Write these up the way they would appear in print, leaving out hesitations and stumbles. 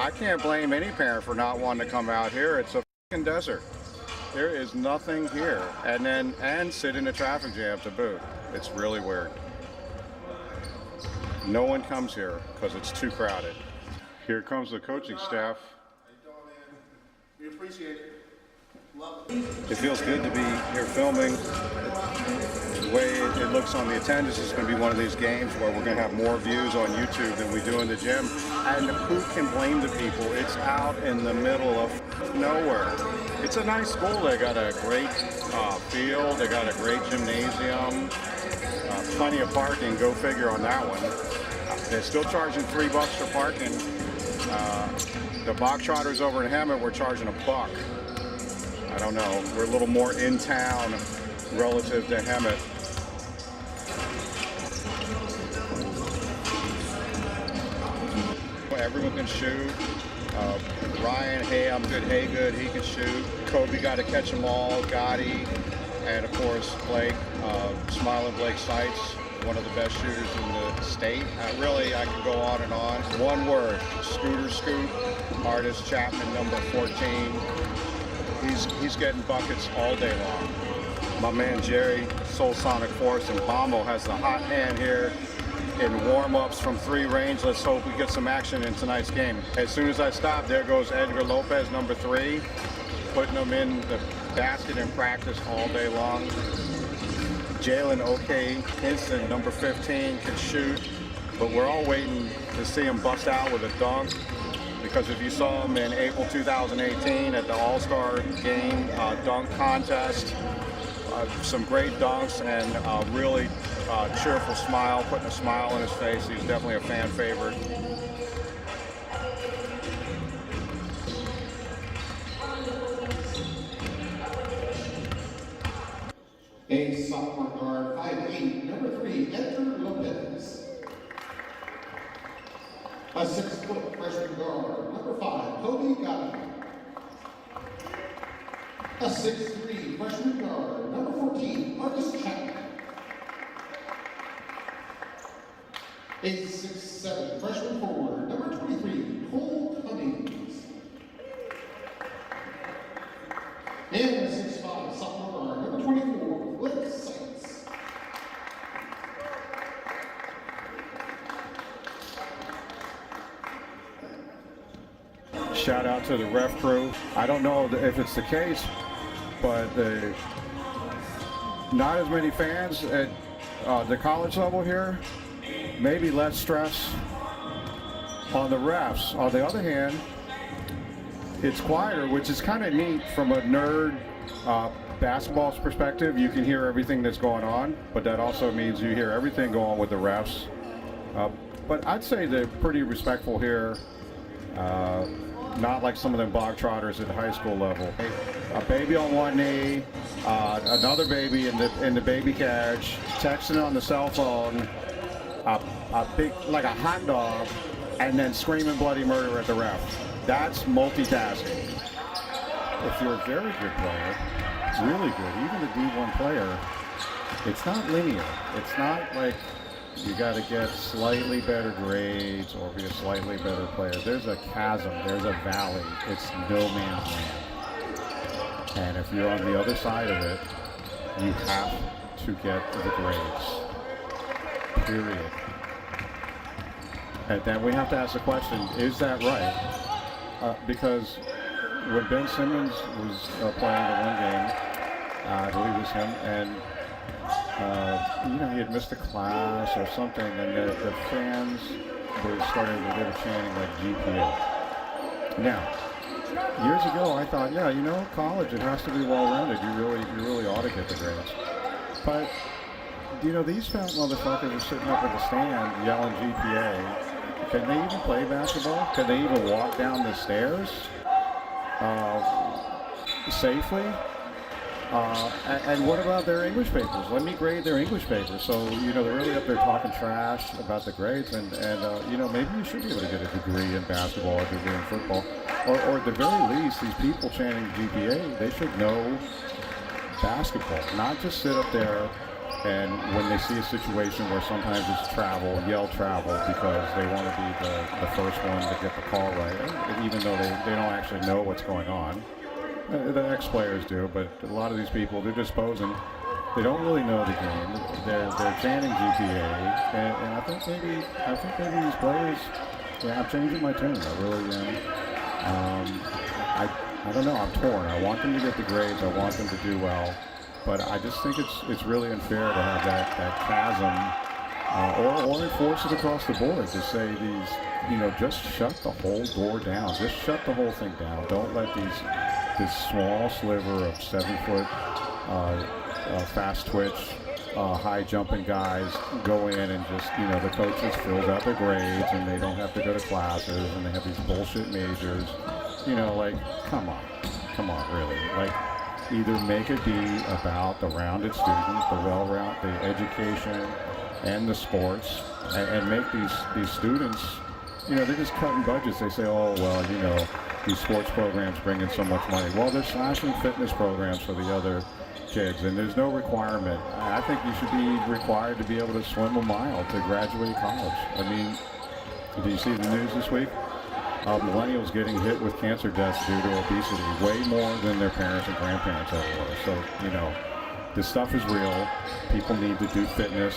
I can't blame any parent for not wanting to come out here. It's a fucking desert. There is nothing here. And sit in a traffic jam to boot. It's really weird. No one comes here because it's too crowded. Here comes the coaching staff. We appreciate it. Love it. It feels good to be here filming. The way it looks on the attendance is going to be one of these games where we're going to have more views on YouTube than we do in the gym. And who can blame the people? It's out in the middle of nowhere. It's a nice school. They got a great field. They got a great gymnasium. Plenty of parking. Go figure on that one. They're still charging $3 for parking. The Bogtrotters over in Hemet were charging $1. I don't know. We're a little more in town relative to Hemet. Everyone can shoot. Ryan, hey, I'm good, hey, good, he can shoot. Kobe got to catch them all. Gotti, and of course Blake, Smiling Blake Sites, one of the best shooters in the state. Really, I could go on and on. One word: Scooter Scoot. Artist Chapman, number 14. He's getting buckets all day long. My man Jerry, Soul Sonic Force, and Bommel has the hot hand here in warm-ups from 3 range. Let's hope we get some action in tonight's game. As soon as I stop, there goes Edgar Lopez, number 3, putting them in the basket in practice all day long. Jalen Hinson, number 15, can shoot, but we're all waiting to see him bust out with a dunk, because if you saw him in April 2018 at the All-Star game dunk contest, some great dunks and really cheerful smile, putting a smile on his face. He's definitely a fan favorite. A sophomore guard, 5'8", number 3, Edgar Lopez. A 6-foot freshman guard, number 5, Kobe Gotti. A 6'3" freshman guard, number 14, Artist Chapman. A 6'7" freshman forward, number 23, Cole Cummings. And a 6'5" sophomore guard, number 24, Blake Sites. Shout out to the ref crew. I don't know if it's the case, but not as many fans at the college level here. Maybe less stress on the refs. On the other hand, it's quieter, which is kind of neat from a nerd basketball's perspective. You can hear everything that's going on, but that also means you hear everything go on with the refs. But I'd say they're pretty respectful here. Not like some of them Bogtrotters at the high school level. A baby on one knee, another baby in the baby carriage, texting on the cell phone, a big, like a hot dog, and then screaming bloody murder at the ref. That's multitasking. If you're a very good player, really good, even a D1 player, it's not linear. It's not like you got to get slightly better grades or be a slightly better player. There's a chasm, there's a valley. It's no man's land. And if you're on the other side of it, you have to get the grades. Period. And then we have to ask the question, is that right? Because when Ben Simmons was playing the one game, I believe it was him, and he had missed a class or something, and the fans were chanting like GPA. Now, years ago, I thought, college, it has to be well-rounded. You really ought to get the grades. But these fat motherfuckers are sitting up at the stand yelling GPA. Can they even play basketball? Can they even walk down the stairs safely? And what about their English papers? Let me grade their English papers. So, they're really up there talking trash about the grades, and maybe you should be able to get a degree in basketball or a degree in football. Or at the very least, these people chanting GPA, they should know basketball, not just sit up there and when they see a situation where sometimes it's travel, yell travel because they want to be the first one to get the call right. even though they don't actually know what's going on. The ex-players do, but a lot of these people, they're just posing. They don't really know the game. They're chanting GPA, and I think maybe these players. Yeah, I'm changing my tune. I really am. I don't know. I'm torn. I want them to get the grades. I want them to do well, but I just think it's really unfair to have that chasm, or enforce it across the board to say just shut the whole door down. Just shut the whole thing down. Don't let this small sliver of 7-foot fast twitch, high jumping guys go in and just, the coaches fills out their grades and they don't have to go to classes and they have these bullshit majors. Come on, really. Either make it be about the rounded student, the education and the sports, and make these students, they're just cutting budgets. They say, oh, well, these sports programs bring in so much money. Well, they're slashing fitness programs for the other kids, and there's no requirement. I think you should be required to be able to swim a mile to graduate college. I mean, do you see the news this week? Millennials getting hit with cancer deaths due to obesity, way more than their parents and grandparents ever were. So, this stuff is real. People need to do fitness.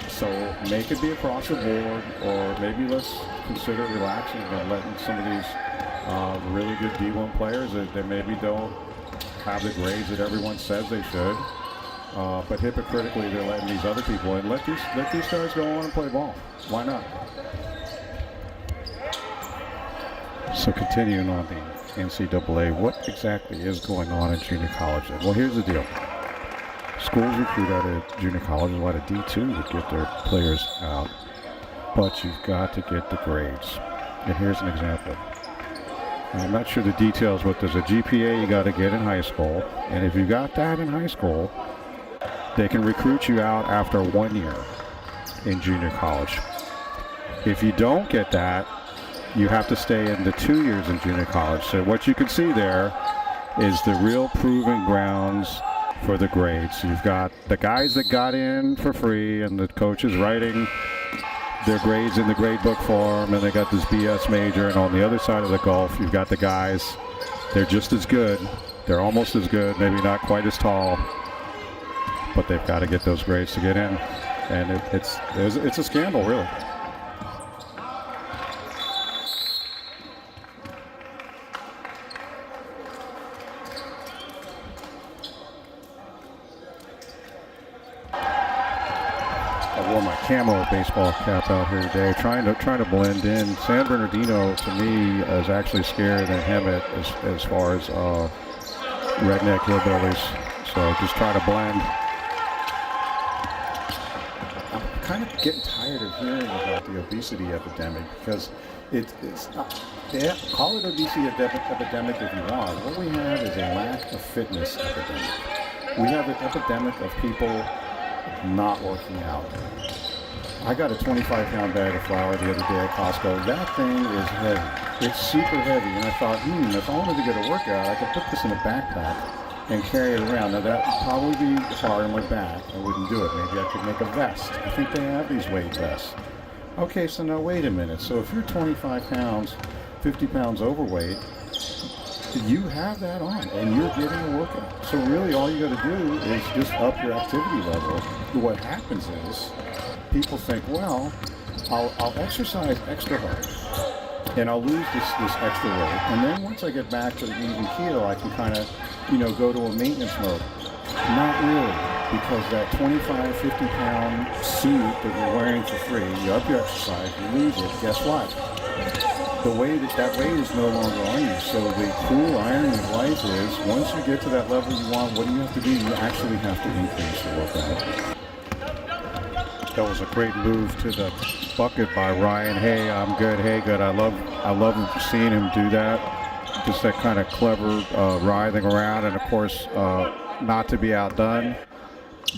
So make it be across the board, or maybe let's consider relaxing and letting some of these really good D1 players that maybe don't have the grades that everyone says they should, but hypocritically they're letting these other people in. Let these guys go on and play ball. Why not? So continuing on the NCAA, what exactly is going on in junior college? Well, here's the deal. Schools recruit out of junior college. A lot of D2 would get their players out, but you've got to get the grades. And here's an example. I'm not sure the details, but there's a GPA you got to get in high school, and if you got that in high school, they can recruit you out after 1 year in junior college. If you don't get that, you have to stay in the 2 years in junior college. So what you can see there is the real proving grounds for the grades. So you've got the guys that got in for free, and the coach is writing their grades in the grade book form, and they got this BS major. And on the other side of the gulf, you've got the guys, they're just as good. They're almost as good, maybe not quite as tall, but they've got to get those grades to get in. And it's a scandal, really. Camo baseball cap out here today, trying to blend in. San Bernardino to me is actually scarier than Hemet as far as redneck hillbillies. So just try to blend. I'm kind of getting tired of hearing about the obesity epidemic, because it's not. Yeah, call it obesity epidemic if you want. What we have is a lack of fitness epidemic. We have an epidemic of people not working out. I got a 25-pound bag of flour the other day at Costco. That thing is heavy. It's super heavy. And I thought, if I wanted to get a workout, I could put this in a backpack and carry it around. Now, that would probably be hard on my back. I wouldn't do it. Maybe I could make a vest. I think they have these weight vests. Okay, so now wait a minute. So if you're 25 pounds, 50 pounds overweight, you have that on, and you're getting a workout. So really all you got to do is just up your activity level. What happens is, people think, well, I'll exercise extra hard, and I'll lose this extra weight, and then once I get back to the even keel, I can kind of, go to a maintenance mode. Not really, because that 25, 50-pound suit that you're wearing for free, you up your exercise, you lose it, guess what? The weight, that weight is no longer on you. So the cool irony of life is, once you get to that level you want, what do you have to do? You actually have to increase your workout. That was a great move to the bucket by Ryan. Hey, I'm good. Hey, good. I love seeing him do that. Just that kind of clever writhing around, and of course, not to be outdone,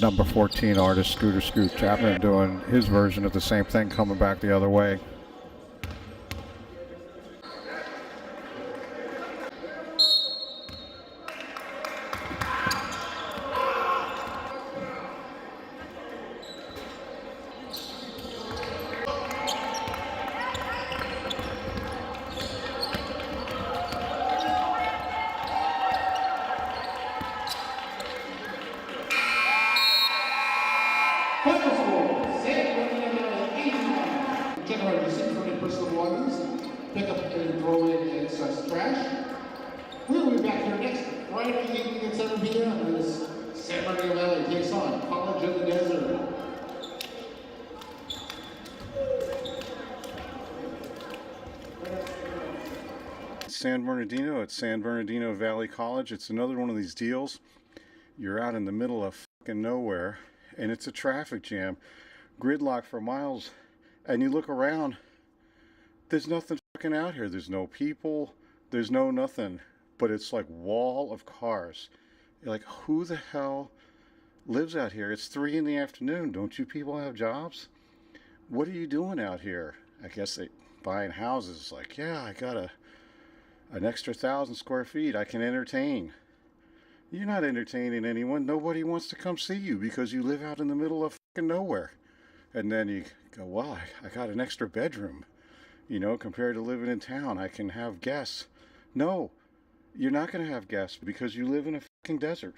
number 14 artist Scooter Scoot Chapman doing his version of the same thing, coming back the other way. pick up and throw in excess trash. We'll be back here next Friday evening at 7 p.m. as San Bernardino Valley takes on College of the Desert. San Bernardino at San Bernardino Valley College. It's another one of these deals. You're out in the middle of fucking nowhere and it's a traffic jam, gridlock for miles, and you look around, there's nothing fucking out here. There's no people, there's no nothing, but it's like wall of cars. You're like, who the hell lives out here? It's 3 in the afternoon. Don't you people have jobs? What are you doing out here? I guess they buying houses. Like, yeah, I got an extra 1,000 square feet. I can entertain. You're not entertaining anyone. Nobody wants to come see you because you live out in the middle of fucking nowhere. And then you go, well, I got an extra bedroom. You know, compared to living in town, I can have guests. No, you're not going to have guests because you live in a fucking desert.